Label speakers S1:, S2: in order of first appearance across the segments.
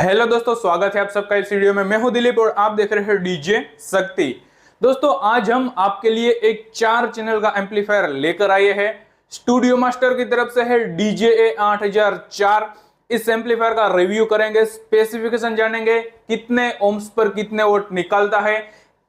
S1: Hello दोस्तों, स्वागत है आप सबका इस वीडियो में। मैं हूं दिलीप और आप देख रहे हैं डीजे शक्ति। दोस्तों, आज हम आपके लिए एक 4 चैनल का एम्पलीफायर लेकर आए हैं। स्टूडियो मास्टर की तरफ से है डीजे 8004। इस एम्पलीफायर का रिव्यू करेंगे, स्पेसिफिकेशन जानेंगे, कितने ओम्स पर कितने वोल्ट निकालता है।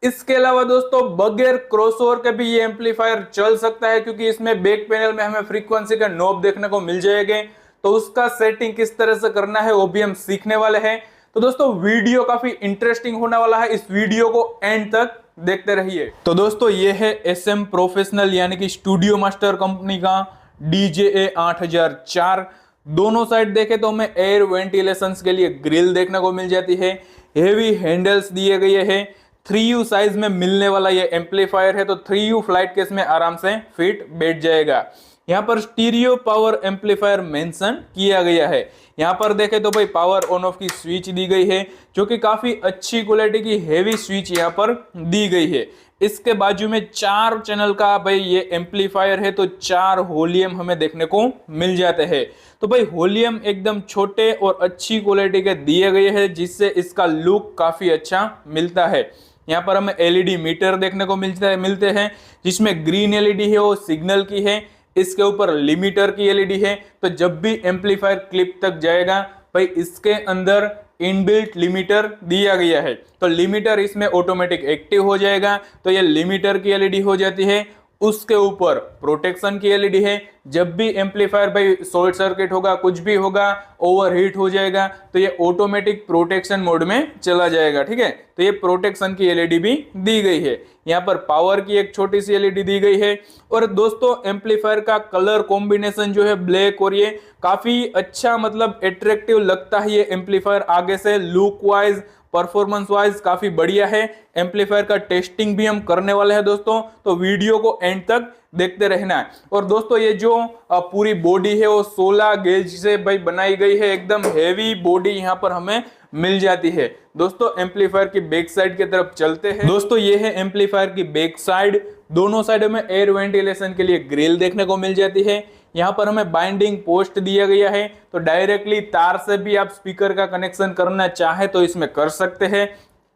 S1: इसके अलावा दोस्तों, बगैर क्रॉसओवर के भी ये एम्पलीफायर चल सकता है, क्योंकि इसमें बैक पैनल में हमें फ्रीक्वेंसी का नॉब देखने को मिल जाएंगे। तो उसका सेटिंग किस तरह से करना है वो भी हम सीखने वाले हैं। तो दोस्तों, वीडियो काफी इंटरेस्टिंग होने वाला है, इस वीडियो को एंड तक देखते रहिए। तो दोस्तों, ये है SM प्रोफेशनल यानी कि स्टूडियो मास्टर कंपनी का डीजे 8004। दोनों साइड देखे तो हमें एयर वेंटिलेशन के लिए ग्रिल देखने को मिल जाती है। हेवी हैंडल्स दिए गए हैं। 3U साइज में मिलने वाला ये एम्पलीफायर है, तो 3U फ्लाइट केस में आराम से फिट बैठ जाएगा। यहाँ पर स्टीरियो पावर एम्पलीफायर मेंशन किया गया है। यहाँ पर देखें तो भाई पावर ऑन ऑफ की स्विच दी गई है, जो कि काफी अच्छी क्वालिटी की हेवी स्विच यहाँ पर दी गई है। इसके बाजू में 4 चैनल का भाई ये एम्पलीफायर है, तो 4 वॉल्यूम हमें देखने को मिल जाते हैं। तो भाई वॉल्यूम एकदम छोटे और अच्छी क्वालिटी के दिए गए हैं, जिससे इसका लुक काफी अच्छा मिलता है। यहाँ पर हमें LED मीटर देखने को मिलते हैं, जिसमें ग्रीन LED है वो सिग्नल की है। इसके ऊपर लिमिटर की LED है, तो जब भी एम्पलीफायर क्लिप तक जाएगा भाई इसके अंदर इनबिल्ट लिमिटर दिया गया है, तो लिमिटर इसमें ऑटोमेटिक एक्टिव हो जाएगा। तो ये लिमिटर की LED हो जाती है। उसके ऊपर प्रोटेक्शन की LED है, जब भी एम्पलीफायर भाई शॉर्ट सर्किट होगा, कुछ भी होगा, ओवरहीट हो जाएगा, तो ये ऑटोमेटिक प्रोटेक्शन मोड में चला जाएगा। ठीक है, तो ये प्रोटेक्शन की LED भी दी गई है। यहाँ पर पावर की एक छोटी सी LED दी गई है। और दोस्तों, एम्पलीफायर का कलर कॉम्बिनेशन जो है ब्लैक, और ये काफी अच्छा मतलब अट्रैक्टिव लगता है। ये एम्पलीफायर आगे से लुक वाइज परफॉर्मेंस वाइज काफी बढ़िया है। एम्पलीफायर का टेस्टिंग भी हम करने वाले हैं दोस्तों, तो वीडियो को एंड तक देखते रहना है। और दोस्तों, ये जो पूरी बॉडी है वो 16 गेज से भाई बनाई गई है। एकदम हेवी बॉडी यहाँ पर हमें मिल जाती है। दोस्तों, एम्पलीफायर की बैक साइड की तरफ चलते हैं। दोस्तों, ये है एम्पलीफायर की बैक साइड। दोनों साइड में एयर वेंटिलेशन के लिए ग्रिल देखने को मिल जाती है। यहाँ पर हमें बाइंडिंग पोस्ट दिया गया है, तो डायरेक्टली तार से भी आप स्पीकर का कनेक्शन करना चाहे तो इसमें कर सकते हैं।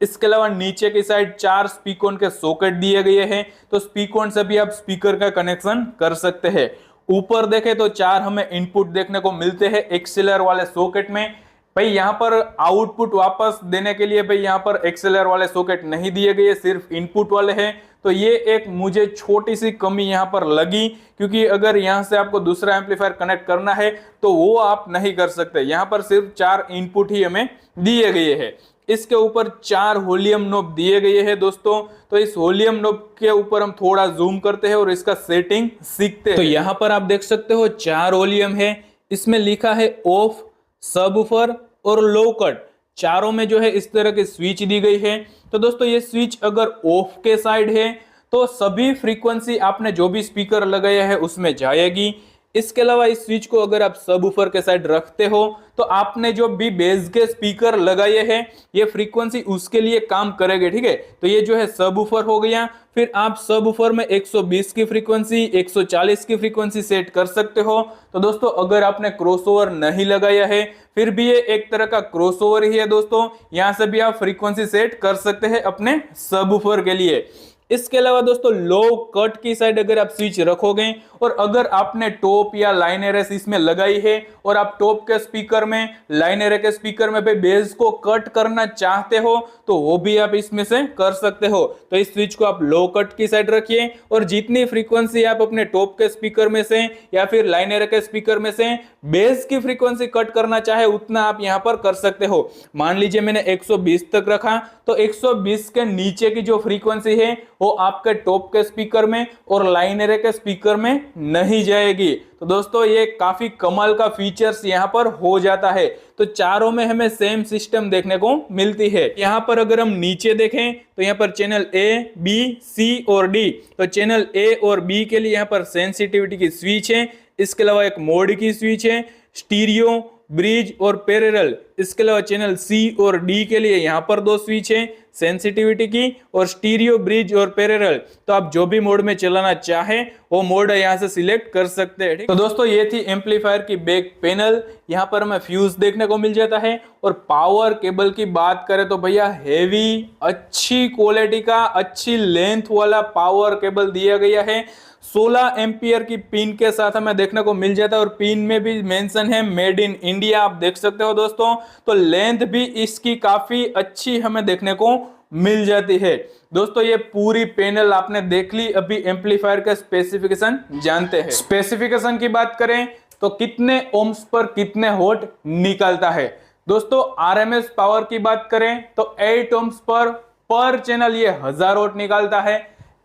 S1: इसके अलावा नीचे की साइड 4 स्पीकर के सॉकेट दिए गए हैं, तो स्पीकर से भी आप स्पीकर का कनेक्शन कर सकते हैं। ऊपर देखें तो 4 हमें इनपुट देखने को मिलते हैं एक्सीलर वाले सॉकेट में। भाई यहाँ पर आउटपुट वापस देने के लिए भाई यहाँ पर एक्सेलर वाले सॉकेट नहीं दिए गए, सिर्फ इनपुट वाले हैं। तो ये एक मुझे छोटी सी कमी यहाँ पर लगी, क्योंकि अगर यहाँ से आपको दूसरा एम्पलीफायर कनेक्ट करना है तो वो आप नहीं कर सकते। यहाँ पर सिर्फ 4 इनपुट ही हमें दिए गए हैं। इसके ऊपर 4 वॉल्यूम नॉब दिए गए हैं दोस्तों। तो इस वॉल्यूम नॉब के ऊपर हम थोड़ा जूम करते हैं और इसका सेटिंग सीखते हैं। तो यहाँ पर आप देख सकते हो 4 वॉल्यूम है। इसमें लिखा है ऑफ, सबवूफर और लो कट। चारों में जो है इस तरह की स्विच दी गई है। तो दोस्तों, ये स्विच अगर ऑफ के साइड है तो सभी फ्रीक्वेंसी आपने जो भी स्पीकर लगाया है उसमें जाएगी। इसके अलावा इस स्विच को अगर आप सबवूफर के साइड रखते हो तो आपने जो भी बेस के स्पीकर लगाए हैं ये फ्रीक्वेंसी उसके लिए काम करेगी। ठीक है, तो ये जो है सबवूफर हो गया। फिर आप सबवूफर में 120 की फ्रीक्वेंसी, 140 की फ्रीक्वेंसी सेट कर सकते हो। तो दोस्तों, अगर आपने क्रॉसओवर नहीं लगाया है फिर भी ये एक तरह का क्रॉसओवर ही है दोस्तों। यहां से भी आप फ्रीक्वेंसी सेट कर सकते हैं अपने सबवूफर के लिए। इसके अलावा दोस्तों, लो कट की साइड अगर आप स्विच रखोगे और अगर आपने टॉप या लाइन एरेस इसमें लगाई है और आप टॉप के स्पीकर में, लाइन एरे के स्पीकर में भाई बेस को कट करना चाहते हो तो वो भी आप इसमें से कर सकते हो। तो इस स्विच को आप लो कट की साइड रखिए और जितनी फ्रीक्वेंसी आप अपने टॉप के स्पीकर में से या फिर लाइन एरे के स्पीकर में से बेस की फ्रीक्वेंसी कट करना चाहे उतना आप यहां पर कर सकते हो। मान लीजिए मैंने 120 तक रखा, तो 120 के नीचे की जो फ्रीक्वेंसी है वो आपके टॉप के स्पीकर में और लाइन एरे के स्पीकर में नहीं जाएगी। तो दोस्तों, ये काफी कमाल का फीचर्स यहां पर हो जाता है। तो चारों में हमें सेम सिस्टम देखने को मिलती है। यहां पर अगर हम नीचे देखें तो यहां पर चैनल A, B, C और D। तो चैनल A और B के लिए यहां पर सेंसिटिविटी की स्विच है। इसके अलावा एक मोड की स्विच है, स्टीरियो ब्रिज और पैरेलल। इसके अलावा चैनल सी और डी के लिए यहाँ पर 2 स्विच है सेंसिटिविटी की और स्टीरियो, ब्रिज और पैरेलल। तो आप जो भी मोड में चलाना चाहें वो मोड यहाँ से सिलेक्ट कर सकते हैं। तो दोस्तों ये थी एम्पलीफायर की बैक पैनल। यहाँ पर हमें फ्यूज देखने को मिल जाता है। और पावर केबल की बात करें तो भैया हेवी, अच्छी क्वालिटी का, अच्छी लेंथ वाला पावर केबल दिया गया है। 16 एम्पियर की पिन के साथ हमें देखने को मिल जाता है और पिन में भी मेंशन है मेड इन इंडिया, आप देख सकते हो दोस्तों। तो लेंथ भी इसकी काफी अच्छी हमें देखने को मिल जाती है। दोस्तों ये पूरी पैनल आपने देख ली। अभी एम्पलीफायर का स्पेसिफिकेशन जानते हैं। स्पेसिफिकेशन की बात करें तो कितने ओम्स पर कितने वोल्ट निकलता है। दोस्तों आरएमएस पावर की बात करें तो 8 ओम्स पर चैनल ये 1000 वोल्ट निकालता है।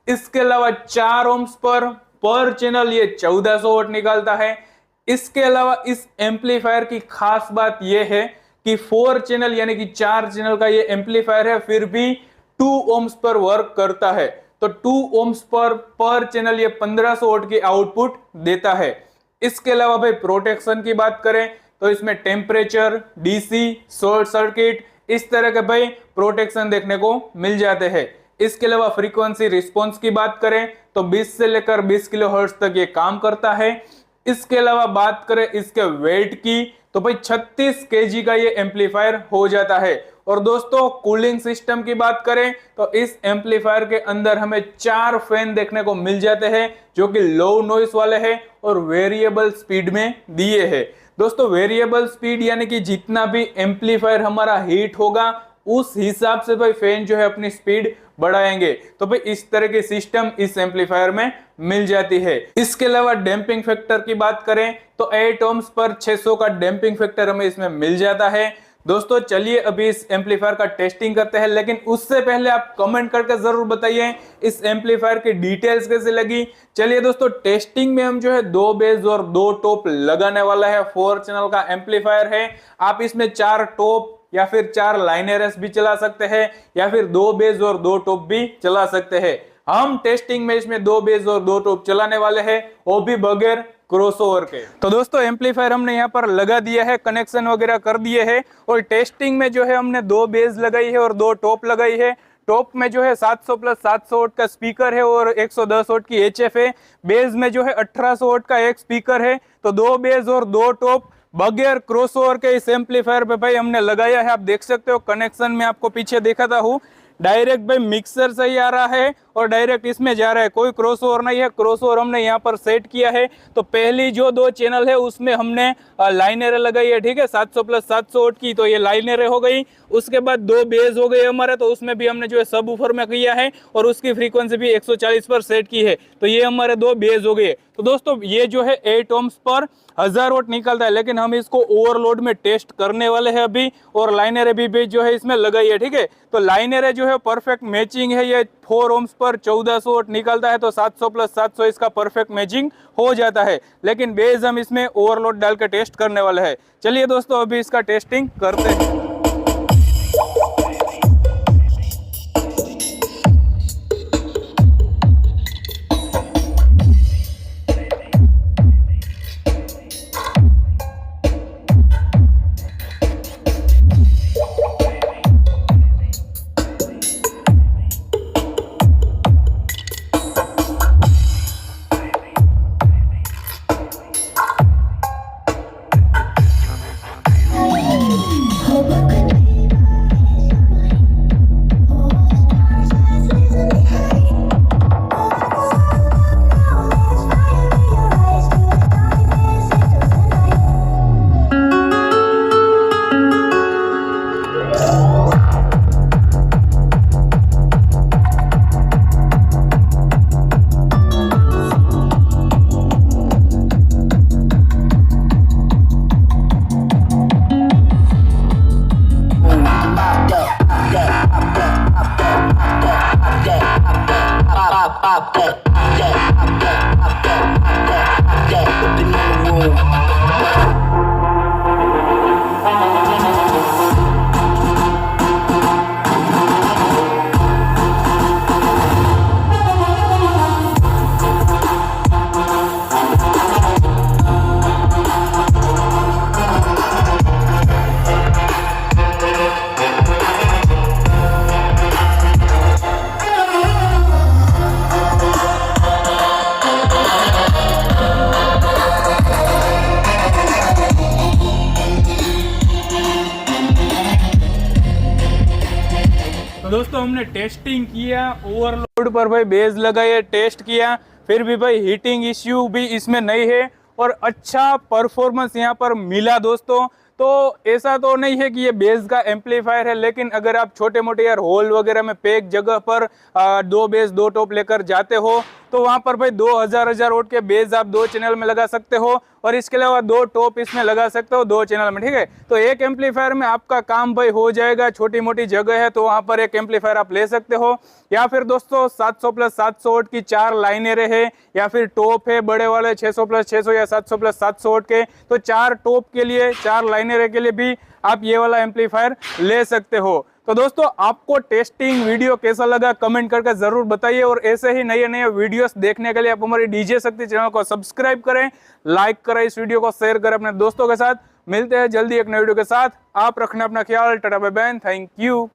S1: इसके अलावा 4 ओम्स पर चैनल ये 1400 वोल्ट निकालता है। इसके अलावा इस एम्पलीफायर की खास बात यह है कि 4 चैनल यानी कि 4 चैनल का ये एम्पलीफायर है, फिर भी 2 ओम्स पर वर्क करता है। तो 2 ओम्स पर चैनल ये 1500 वोल्ट की आउटपुट देता है। इसके अलावा भाई प्रोटेक्शन की बात करें तो इसमें टेम्परेचर, डीसी, शॉर्ट सर्किट, इस तरह के भाई प्रोटेक्शन देखने को मिल जाते हैं। इसके अलावा फ्रीक्वेंसी रिस्पॉन्स की बात करें तो 20 से लेकर 20 किलोहर्ट्ज तक ये काम करता है। इसके अलावा बात करें इसके वेट की तो भाई 36 केजी का ये एम्पलीफायर हो जाता है। और दोस्तों कूलिंग सिस्टम की बात करें तो इस एम्पलीफायर के अंदर हमें 4 फैन देखने को मिल जाते हैं जो कि लो नॉइस वाले हैं और वेरिएबल स्पीड में दिए हैं। दोस्तों वेरिएबल स्पीड यानी कि जितना भी एम्पलीफायर हमारा हीट होगा उस हिसाब से भाई फैन जो है अपनी स्पीड बढ़ाएंगे। तो भाई इस तरह की सिस्टम इस एम्पलीफायर में मिल जाती है। इसके अलावा डैंपिंग फैक्टर की बात करें तो 8 ओम्स पर 600 का डैंपिंग फैक्टर हमें इसमें मिल जाता है। दोस्तों चलिए अभी इस एम्पलीफायर का टेस्टिंग करते हैं, लेकिन उससे पहले आप कमेंट करके जरूर बताइए इस एम्पलीफायर की डिटेल्स कैसे लगी। चलिए दोस्तों टेस्टिंग में हम जो है 2 बेस और 2 टॉप लगाने वाला है। 4 चैनल का एम्पलीफायर है। आप इसमें 4 टॉप या फिर 4 लाइनर्स भी चला सकते हैं या फिर 2 बेस और 2 टॉप भी चला सकते हैं। हम टेस्टिंग में इसमें 2 बेस और 2 टॉप चलाने वाले हैं, वो भी बगैर क्रॉसओवर के। तो दोस्तों एम्पलीफायर हमने यहाँ पर लगा दिया है, कनेक्शन वगैरह कर दिए हैं और टेस्टिंग में जो है हमने 2 बेस लगाई है और 2 टॉप लगाई है। टॉप में जो है 700 प्लस 700 वोल्ट का स्पीकर है और 110 वोल्ट की एचएफ है। बेस में जो है 1800 वोल्ट का एक स्पीकर है। तो 2 बेस और 2 टॉप बगैर क्रॉसओवर के इस एम्पलीफायर पे भाई हमने लगाया है। आप देख सकते हो कनेक्शन में आपको पीछे दिखाता हूँ, डायरेक्ट भाई मिक्सर से ही आ रहा है और डायरेक्ट इसमें जा रहा है, कोई क्रॉसओवर नहीं है। क्रॉसओवर हमने यहाँ पर सेट किया है। तो पहली जो 2 चैनल है उसमें हमने लाइनर लगाई है, ठीक है, 700 प्लस 700 वोल्ट की, तो ये लाइनर हो गई। उसके बाद 2 बेस हो गए हमारे, तो उसमें भी हमने जो है सब ऊपर में किया है और उसकी फ्रीक्वेंसी भी 140 पर सेट की है। तो ये हमारे 2 बेस हो गए। तो दोस्तों ये जो है 8 ओम्स पर 1000 वोल्ट निकलता है, लेकिन हम इसको ओवरलोड में टेस्ट करने वाले हैं अभी। और लाइनर भी जो है इसमें लगाई है, ठीक है। तो लाइनर जो है परफेक्ट मैचिंग है। ये 4 ओम्स पर 1400 वोल्ट निकलता है, तो 700 प्लस 700 इसका परफेक्ट मैचिंग हो जाता है। लेकिन बेस हम इसमें ओवरलोड डाल के टेस्ट करने वाले हैं। चलिए दोस्तों अभी इसका टेस्टिंग करते हैं। दोस्तों हमने टेस्टिंग किया, ओवरलोड पर भाई बेस लगाए, टेस्ट किया, फिर भी भाई हीटिंग इश्यू भी इसमें नहीं है और अच्छा परफॉर्मेंस यहाँ पर मिला दोस्तों। तो ऐसा तो नहीं है कि ये बेस का एम्पलीफायर है, लेकिन अगर आप छोटे मोटे यार हॉल वगैरह में पैक जगह पर 2 बेस 2 टॉप लेकर जाते हो तो वहां पर भाई 2000 वोल्ट के बेस आप 2 चैनल में लगा सकते हो और इसके अलावा 2 टॉप इसमें लगा सकते हो 2 चैनल में, ठीक है। तो एक एम्पलीफायर में आपका काम भाई हो जाएगा। छोटी मोटी जगह है तो वहां पर एक एम्पलीफायर आप ले सकते हो, या फिर दोस्तों 700 प्लस 700 वोल्ट की 4 लाइनें रहे, या फिर टॉप है बड़े वाले 600 प्लस 600 या 700 प्लस 700 वोल्ट के, तो 4 टॉप के लिए 4 लाइनें के लिए भी आप ये वाला एम्पलीफायर ले सकते हो। तो दोस्तों आपको टेस्टिंग वीडियो कैसा लगा कमेंट करके जरूर बताइए, और ऐसे ही नए नए वीडियोस देखने के लिए आप हमारी डीजे शक्ति चैनल को सब्सक्राइब करें, लाइक करें, इस वीडियो को शेयर करें अपने दोस्तों के साथ। मिलते हैं जल्दी एक नए वीडियो के साथ। आप रखना अपना ख्याल। Tata bye bye, thank you.